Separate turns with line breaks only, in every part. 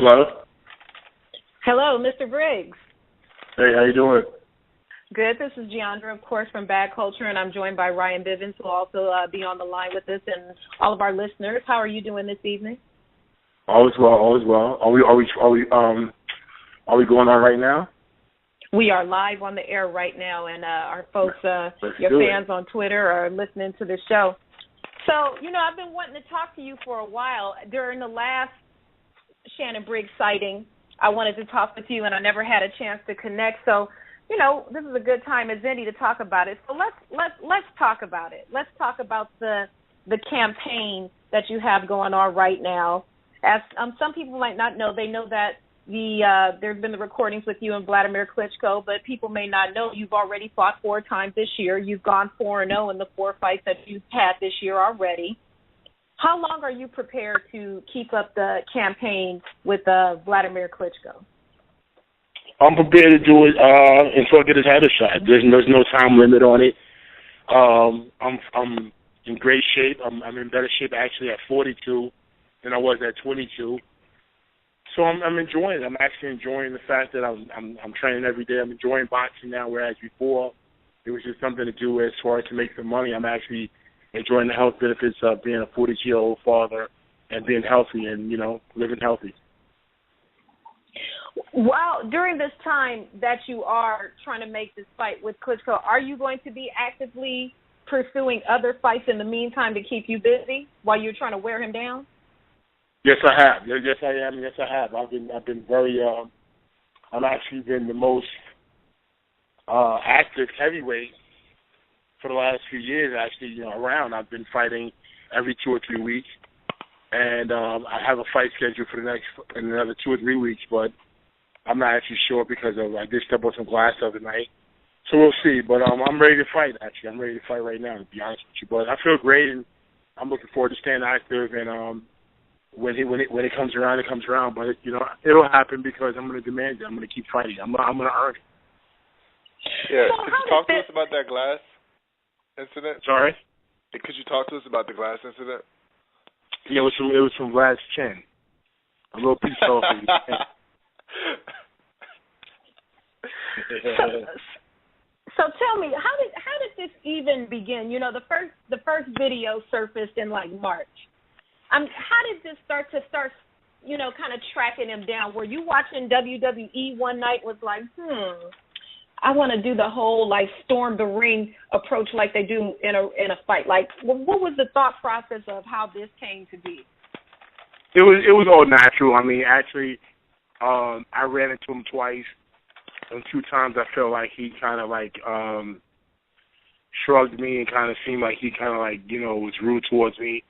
Hello.
Hello, Mr. Briggs.
Hey, how you doing?
Good. This is Giandra, of course, from Bad Culture, and I'm joined by Ryan Bivens, who will also be on the line with us, and all of our listeners. How are you doing this evening?
Always well, always well. Are we going on right now?
We are live on the air right now, and our folks, your fans on Twitter, are listening to the show. So, I've been wanting to talk to you for a while. During the last Shannon Briggs sighting, I wanted to talk with you, and I never had a chance to connect. So, this is a good time as any to talk about it. So let's talk about it. Let's talk about the campaign that you have going on right now. As some people might not know, they know that there's been the recordings with you and Wladimir Klitschko, but people may not know you've already fought 4 times this year. You've gone 4-0 in the 4 fights that you've had this year already. How long are you prepared to keep up the campaign with Wladimir Klitschko?
I'm prepared to do it until I get his head shot. There's no time limit on it. I'm in great shape. I'm in better shape actually at 42 than I was at 22. So I'm enjoying it. I'm actually enjoying the fact that I'm training every day. I'm enjoying boxing now, whereas before it was just something to do as far as to make some money. I'm actually enjoying the health benefits of being a 42-year-old father and being healthy and, living healthy.
Well, during this time that you are trying to make this fight with Klitschko, are you going to be actively pursuing other fights in the meantime to keep you busy while you're trying to wear him down?
Yes, I have. Yes, I am. Yes, I have. I've been very. I've actually been the most active heavyweight for the last few years. Actually, around. I've been fighting every 2 or 3 weeks, and I have a fight scheduled for in another 2 or 3 weeks, but I'm not actually sure because I did step on some glass the other night. So we'll see. But I'm ready to fight. Actually, I'm ready to fight right now. To be honest with you, but I feel great, and I'm looking forward to staying active and. When it comes around, it comes around. But it'll happen because I'm going to demand it. I'm going to keep fighting. I'm going to earn it.
Yeah. So could you talk to us about that glass incident?
Sorry.
Could you talk to us about the glass incident?
Yeah, it was from Vlad's chin. A little piece off of his chin.
So tell me, how did this even begin? The first video surfaced in March. How did this start, kind of tracking him down? Were you watching WWE one night was like, I want to do the whole, storm the ring approach like they do in a fight? What was the thought process of how this came to be?
It was all natural. I mean, actually, I ran into him twice. And 2 times I felt like he kind of, shrugged me and kind of seemed like he kind of, was rude towards me.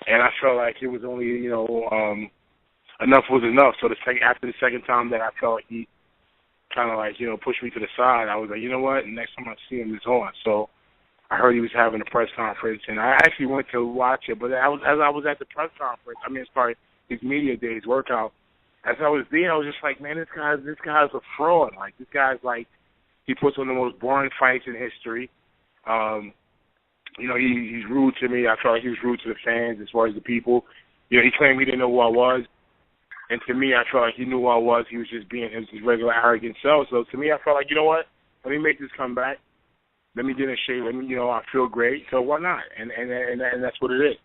And I felt like it was only, enough was enough. So after the second time that I felt like he kind of pushed me to the side, I was like, you know what? Next time I see him, it's on. So I heard he was having a press conference, and I actually went to watch it. But as I was at the press conference, his media days workout. As I was there, I was just like, man, this guy's a fraud. This guy's he puts on the most boring fights in history. He's rude to me. I felt like he was rude to the fans as far as the people. He claimed he didn't know who I was. And to me, I felt like he knew who I was. He was just being his regular arrogant self. So to me, I felt like, you know what? Let me make this comeback. Let me get in shape. I feel great. So why not? And that's what it is.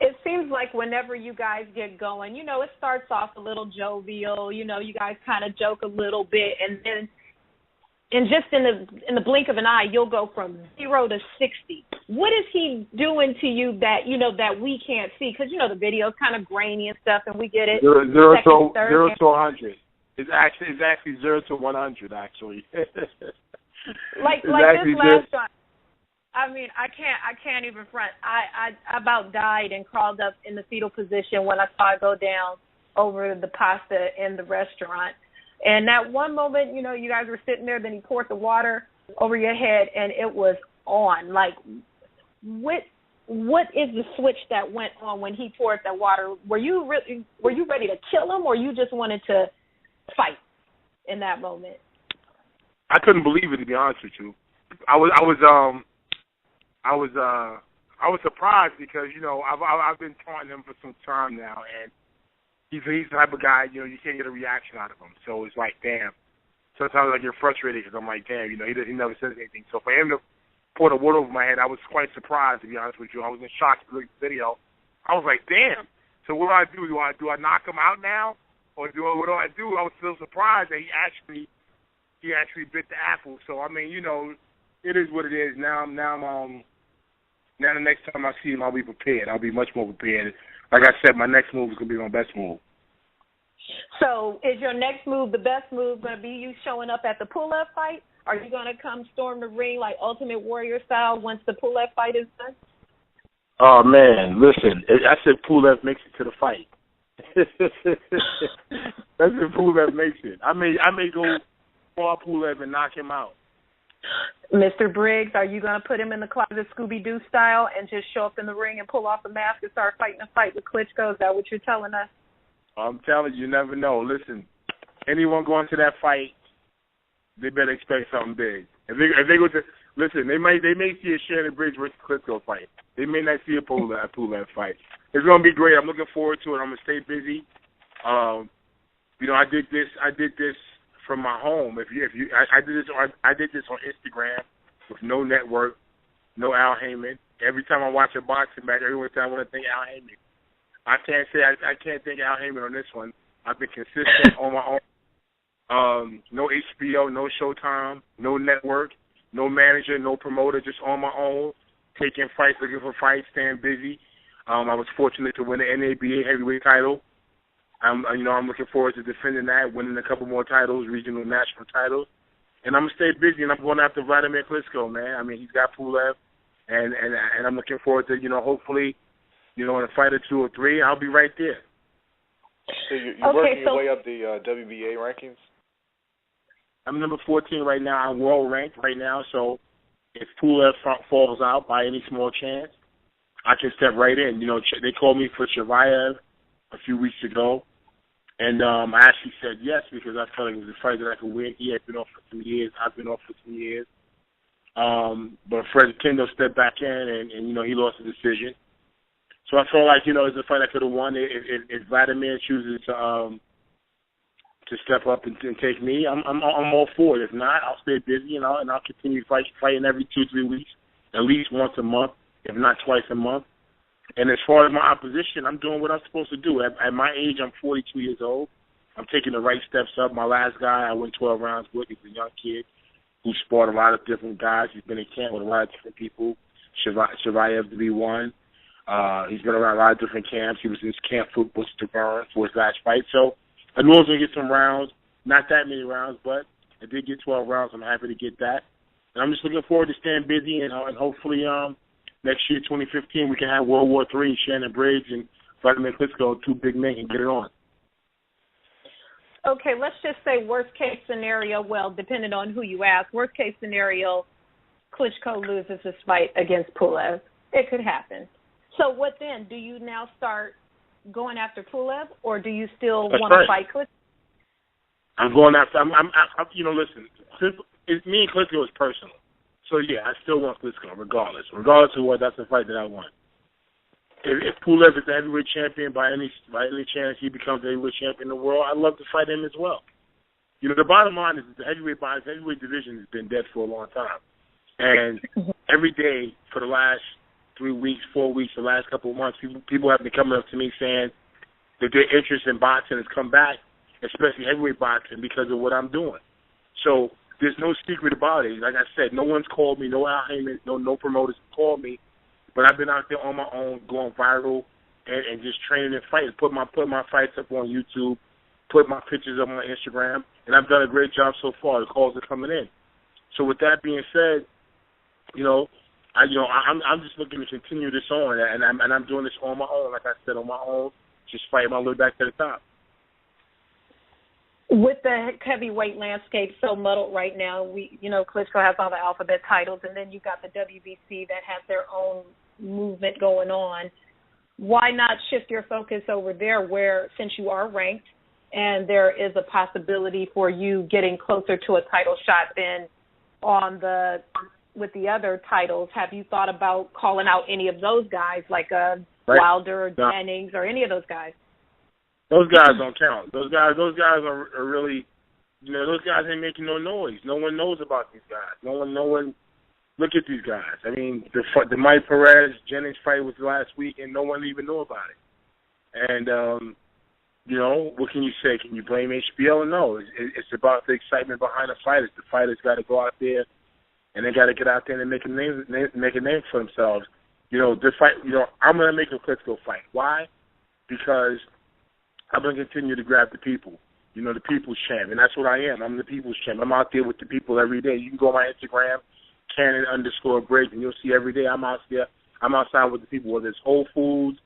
It seems like whenever you guys get going, it starts off a little jovial. You guys kind of joke a little bit, and then and just in the blink of an eye, you'll go from 0 to 60. What is he doing to you that that we can't see? Because the video's kind of grainy and stuff, and we get it.
Zero to 100. It's actually 0 to 100. Actually.
like this last time. I mean, I can't even front. I about died and crawled up in the fetal position when I saw it go down over the pasta in the restaurant. And that one moment, you guys were sitting there, then he poured the water over your head, and it was on. What is the switch that went on when he poured that water? Were you ready to kill him, or you just wanted to fight in that moment?
I couldn't believe it, to be honest with you. I was surprised because I've been taunting him for some time now, and he's the type of guy, you can't get a reaction out of him. So it's like, damn. Sometimes I get frustrated because I'm like, damn, he never says anything. So for him to pour the wood over my head, I was quite surprised, to be honest with you. I was in shock to look at the video. I was like, damn. So what do I do? Do I knock him out now? Or what do I do? I was still surprised that he actually bit the apple. So, I mean, it is what it is. Now the next time I see him, I'll be prepared. I'll be much more prepared. Like I said, my next move is going to be my best move.
So is your next move, the best move, going to be you showing up at the Pulev fight? Are you going to come storm the ring like Ultimate Warrior style once the Pulev fight is done?
Oh, man, listen, I said Pulev makes it to the fight. That's if Pulev makes it. I may go for Pulev and knock him out.
Mr. Briggs, are you going to put him in the closet Scooby-Doo style and just show up in the ring and pull off the mask and start fighting a fight with Klitschko? Is that what you're telling us?
I'm telling you, you never know. Listen, anyone going to that fight, they better expect something big. If they go to listen, they may see a Shannon Briggs versus Klitschko fight. They may not see a Pulev fight. It's gonna be great. I'm looking forward to it. I'm gonna stay busy. I did this from my home. I did this on Instagram with no network, no Al Heyman. Every time I watch a boxing match, every time I want to think Al Heyman. I can't say I can't think Al Heyman on this one. I've been consistent on my own. No HBO, no Showtime, no network, no manager, no promoter, just on my own, taking fights, looking for fights, staying busy. I was fortunate to win the NABA heavyweight title. I'm looking forward to defending that, winning a couple more titles, regional, national titles, and I'm gonna stay busy. And I'm going after Wladimir Klitschko, man. I mean, he's got Pulev, and I'm looking forward to hopefully, in a fight or 2 or 3, I'll be right there.
So you're working your way up the WBA rankings?
I'm number 14 right now. I'm world ranked right now. So if Pulev falls out by any small chance, I can step right in. They called me for Shavayev a few weeks ago, and I actually said yes because I felt like it was a fight that I could win. He had been off for 2 years. I've been off for 2 years. But Fred Kendo stepped back in, and he lost the decision. So I felt like, it's a fight I could have won. If Wladimir chooses to step up and take me, I'm all for it. If not, I'll stay busy and I'll continue fighting every 2-3 weeks, at least once a month, if not twice a month. And as far as my opposition, I'm doing what I'm supposed to do. At my age, I'm 42 years old. I'm taking the right steps up. My last guy, I went 12 rounds with. He's a young kid who sparred a lot of different guys. He's been in camp with a lot of different people. Shavayev to be one. He's been around a lot of different camps. He was in his camp for his last fight. So I knew I was going to get some rounds. Not that many rounds, but I did get 12 rounds. I'm happy to get that. And I'm just looking forward to staying busy and hopefully next year, 2015, we can have World War III, Shannon Briggs and Wladimir Klitschko, 2 big men, and get it on.
Okay, let's just say worst case scenario, well, depending on who you ask, worst case scenario, Klitschko loses his fight against Pulev. It could happen. So what then? Do you now start going after Pulev, or do you still want to fight Klitschko?
I'm going after. Listen. Me and Klitschko is personal, so yeah, I still want Klitschko regardless of what. That's the fight that I want. If Pulev is the heavyweight champion by any chance he becomes the heavyweight champion in the world, I'd love to fight him as well. The bottom line is the heavyweight division has been dead for a long time, and every day for the last 3 weeks, 4 weeks, the last couple of months, people have been coming up to me saying that their interest in boxing has come back, especially heavyweight boxing, because of what I'm doing. So there's no secret about it. Like I said, no one's called me, no Al Heyman, no promoters have called me, but I've been out there on my own, going viral, and just training and fighting, put my fights up on YouTube, put my pictures up on Instagram, and I've done a great job so far. The calls are coming in. So with that being said, I'm just looking to continue this on, and I'm doing this on my own, like I said, on my own, just fighting my way back to the top.
With the heavyweight landscape so muddled right now, Klitschko has all the alphabet titles, and then you've got the WBC that has their own movement going on. Why not shift your focus over there where, since you are ranked, and there is a possibility for you getting closer to a title shot than with the other titles? Have you thought about calling out any of those guys, like Wilder or Jennings or any of those guys?
Those guys don't count. Those guys are really, those guys ain't making no noise. No one knows about these guys. No one. Look at these guys. I mean, the Mike Perez Jennings fight was last week, and no one even knew about it. And what can you say? Can you blame HBO? No. It's about the excitement behind the fighters. The fighters got to go out there, and they got to get out there and make a name for themselves. The fight. I'm gonna make a Klitschko fight. Why? Because I'm going to continue to grab the people, the people's champ. And that's what I am. I'm the people's champ. I'm out there with the people every day. You can go on my Instagram, Cannon_Briggs, and you'll see every day I'm out there. I'm outside with the people, whether it's Whole Foods,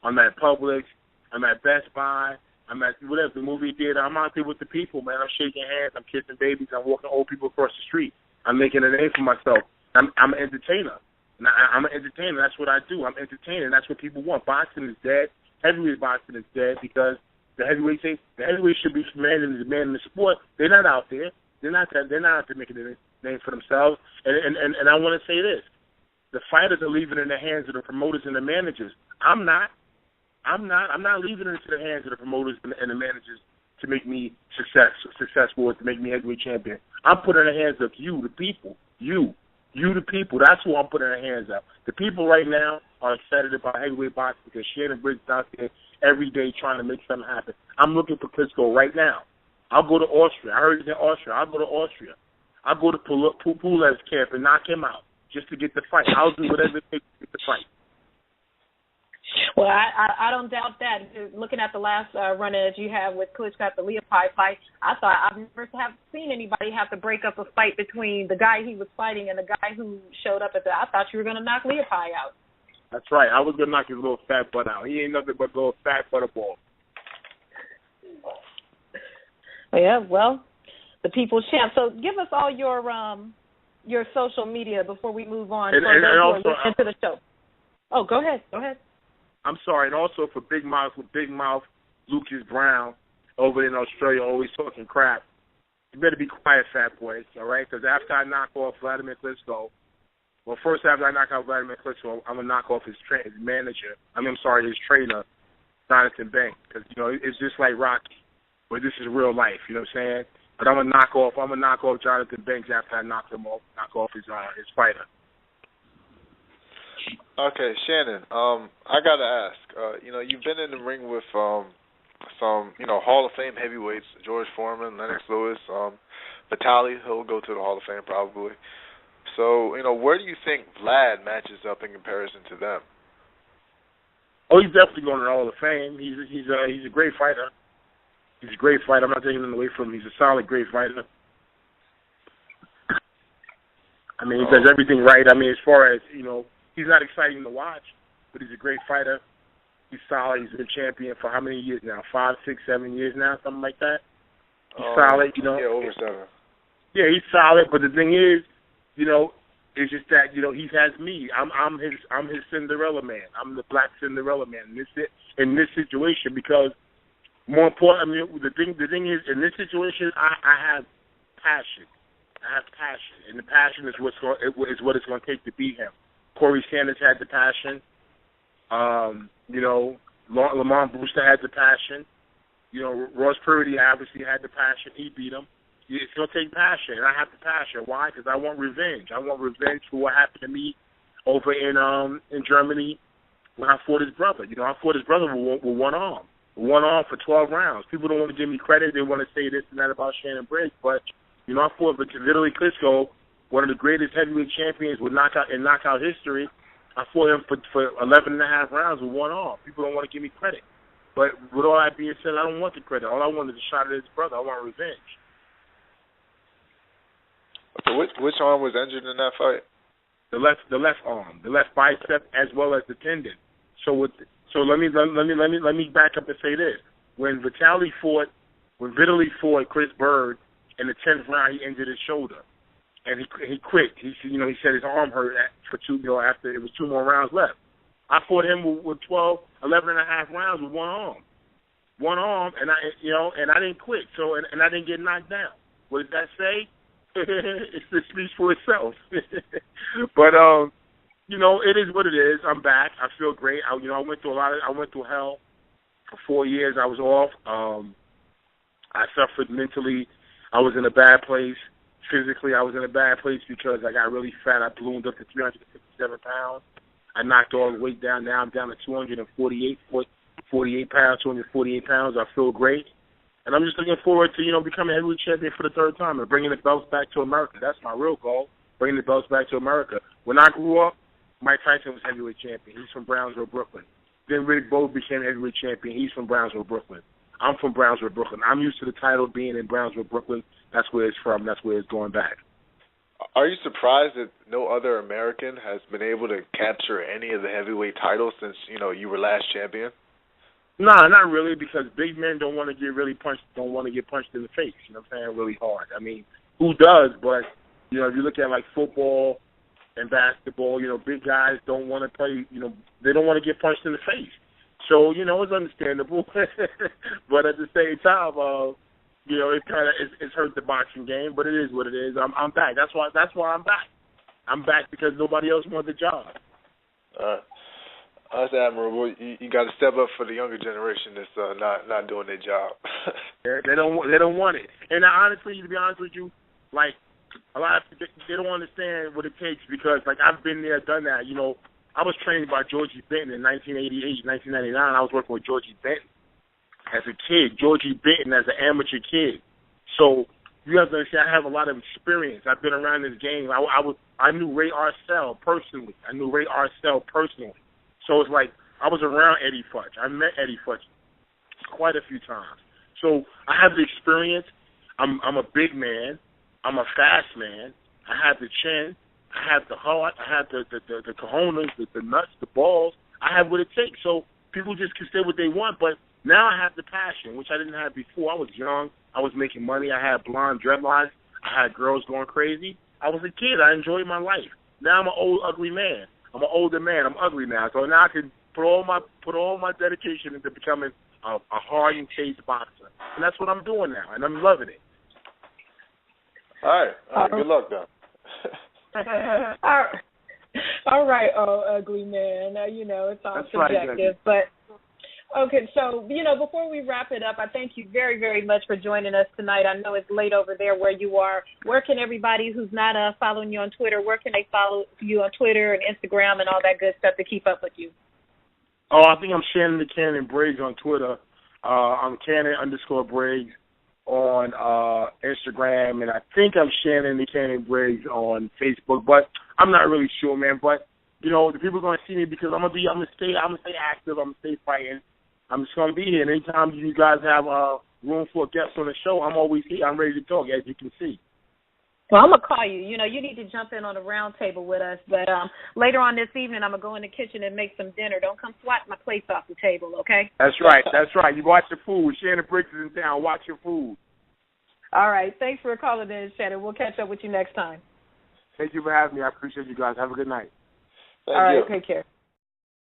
I'm at Publix, I'm at Best Buy, I'm at whatever, the movie theater. I'm out there with the people, man. I'm shaking hands. I'm kissing babies. I'm walking old people across the street. I'm making a name for myself. I'm an entertainer. I'm an entertainer. That's what I do. I'm entertaining. That's what people want. Boxing is dead. Heavyweight boxing is dead because the heavyweights should be demanding the sport. They're not out there. They're not out there making a name for themselves. And I want to say this: the fighters are leaving it in the hands of the promoters and the managers. I'm not leaving it into the hands of the promoters and the managers to make me successful or to make me heavyweight champion. I'm putting it in the hands of you, the people. You the people. That's who I'm putting in the hands of. The people right now are excited about heavyweight boxing because Shannon Briggs is out there every day trying to make something happen. I'm looking for Klitschko right now. I'll go to Austria. I heard he's in Austria. I'll go to Austria. I'll go to Pulev's camp and knock him out just to get the fight. I'll do whatever it takes to get the fight.
Well, I don't doubt that. Looking at the last run as you have with Klitschko at the Leopold fight, I thought I've never seen anybody have to break up a fight between the guy he was fighting and the guy who showed up at the. I thought you were going to knock Leopold out.
That's right. I was going to knock his little fat butt out. He ain't nothing but a little fat butterball.
Yeah, well, the people's champ. So give us all your social media before we move on
and also,
into the show. Oh, go ahead.
I'm sorry, and also for Big Mouth Lucas Brown over in Australia, always talking crap. You better be quiet, fat boy, all right? Because after I knock off Wladimir Klitschko, after I knock out Wladimir Klitschko, I'm going to knock off his manager. His trainer, Jonathan Banks. Because, it's just like Rocky, but this is real life, you know what I'm saying? But I'm going to knock off Jonathan Banks after I knock off his fighter.
Okay, Shannon, I got to ask, you've been in the ring with some, Hall of Fame heavyweights, George Foreman, Lennox Lewis, Vitaly, he'll go to the Hall of Fame probably. So, where do you think Vlad matches up in comparison to them?
Oh, he's definitely going to the Hall of Fame. He's a great fighter. He's a great fighter. I'm not taking him away from him. He's a solid, great fighter. He does everything right. As far as, he's not exciting to watch, but he's a great fighter. He's solid. He's been champion for how many years now? 5, 6, 7 years now, something like that. He's solid,
Yeah, over 7.
Yeah, he's solid, but the thing is, it's just that, he has me. I'm his Cinderella man. I'm the black Cinderella man in this situation because more important, the thing is, in this situation, I have passion. And the passion is what it's going to take to beat him. Corey Sanders had the passion. Lamont Brewster had the passion. Ross Purdy obviously had the passion. He beat him. It's going to take passion, and I have the passion. Why? Because I want revenge. I want revenge for what happened to me over in Germany when I fought his brother. I fought his brother with one arm. One arm for 12 rounds. People don't want to give me credit. They want to say this and that about Shannon Briggs, but I fought Vitaly Klitschko, one of the greatest heavyweight champions with knockout history. I fought him for 11 and a half rounds with one arm. People don't want to give me credit. But with all that being said, I don't want the credit. All I want is a shot at his brother. I want revenge.
Okay, which arm was injured in that fight?
The left arm, the left bicep, as well as the tendon. So let me back up and say this: when Vitaly fought Chris Bird in the 10th round, he injured his shoulder, and he quit. He said his arm hurt after it was 2 more rounds left. I fought him with 11 and a half rounds with one arm, and I didn't quit. So and I didn't get knocked down. What did that say? It speaks for itself. But it is what it is. I'm back. I feel great. I went through hell. For 4 years, I was off. I suffered mentally. I was in a bad place. Physically, I was in a bad place because I got really fat. I ballooned up to 357 pounds. I knocked all the weight down. Now I'm down to 48 pounds, 248 pounds. I feel great. And I'm just looking forward to, becoming heavyweight champion for the third time and bringing the belts back to America. That's my real goal, bringing the belts back to America. When I grew up, Mike Tyson was heavyweight champion. He's from Brownsville, Brooklyn. Then Riddick Bowe became heavyweight champion. He's from Brownsville, Brooklyn. I'm from Brownsville, Brooklyn. I'm used to the title being in Brownsville, Brooklyn. That's where it's from. That's where it's going back.
Are you surprised that no other American has been able to capture any of the heavyweight titles since, you were last champion?
No, not really, because big men don't want to get punched in the face, what I'm saying, really hard. I mean, who does? But, if you look at, like, football and basketball, big guys don't want to play, they don't want to get punched in the face. So, it's understandable. But at the same time, it's hurt the boxing game, but it is what it is. I'm back. That's why I'm back. I'm back because nobody else wanted the job.
That's admirable. You got to step up for the younger generation that's not doing their job.
They don't want it. And honestly, to be honest with you, like a lot of they don't understand what it takes because like I've been there, done that. I was trained by Georgie Benton in 1988, 1999. I was working with Georgie Benton as a kid. Georgie Benton as an amateur kid. So you have to understand, I have a lot of experience. I've been around this game. I knew Ray Arcel personally. So it's like I was around Eddie Futch. I met Eddie Futch quite a few times. So I have the experience. I'm a big man. I'm a fast man. I have the chin. I have the heart. I have the cojones, the nuts, the balls. I have what it takes. So people just can say what they want. But now I have the passion, which I didn't have before. I was young. I was making money. I had blonde dreadlocks. I had girls going crazy. I was a kid. I enjoyed my life. Now I'm an old, ugly man. I'm an older man. I'm ugly now. So now I can put all my dedication into becoming a hardened-faced boxer. And that's what I'm doing now, and I'm loving it.
All right. Good luck, then.
All right, ugly man. It's all
that's
subjective. Right, but, okay, so, before we wrap it up, I thank you very, very much for joining us tonight. I know it's late over there where you are. Where can everybody who's not following you on Twitter, where can they follow you on Twitter and Instagram and all that good stuff to keep up with you?
Oh, I think I'm Shannon the Cannon Briggs on Twitter. I'm Cannon_Briggs on Instagram, and I think I'm Shannon the Cannon Briggs on Facebook, but I'm not really sure, man. But the people are gonna see me because I'm gonna stay active. I'm gonna stay fighting. I'm just gonna be here. And anytime you guys have room for guests on the show, I'm always here. I'm ready to talk, as you can see.
Well, I'm going to call you. You need to jump in on a round table with us. But later on this evening, I'm going to go in the kitchen and make some dinner. Don't come swat my plates off the table, okay?
That's right. You watch your food. Shannon Briggs is in town. Watch your food.
All right. Thanks for calling in, Shannon. We'll catch up with you next time.
Thank you for having me. I appreciate you guys. Have a good night.
Thank you.
Take care.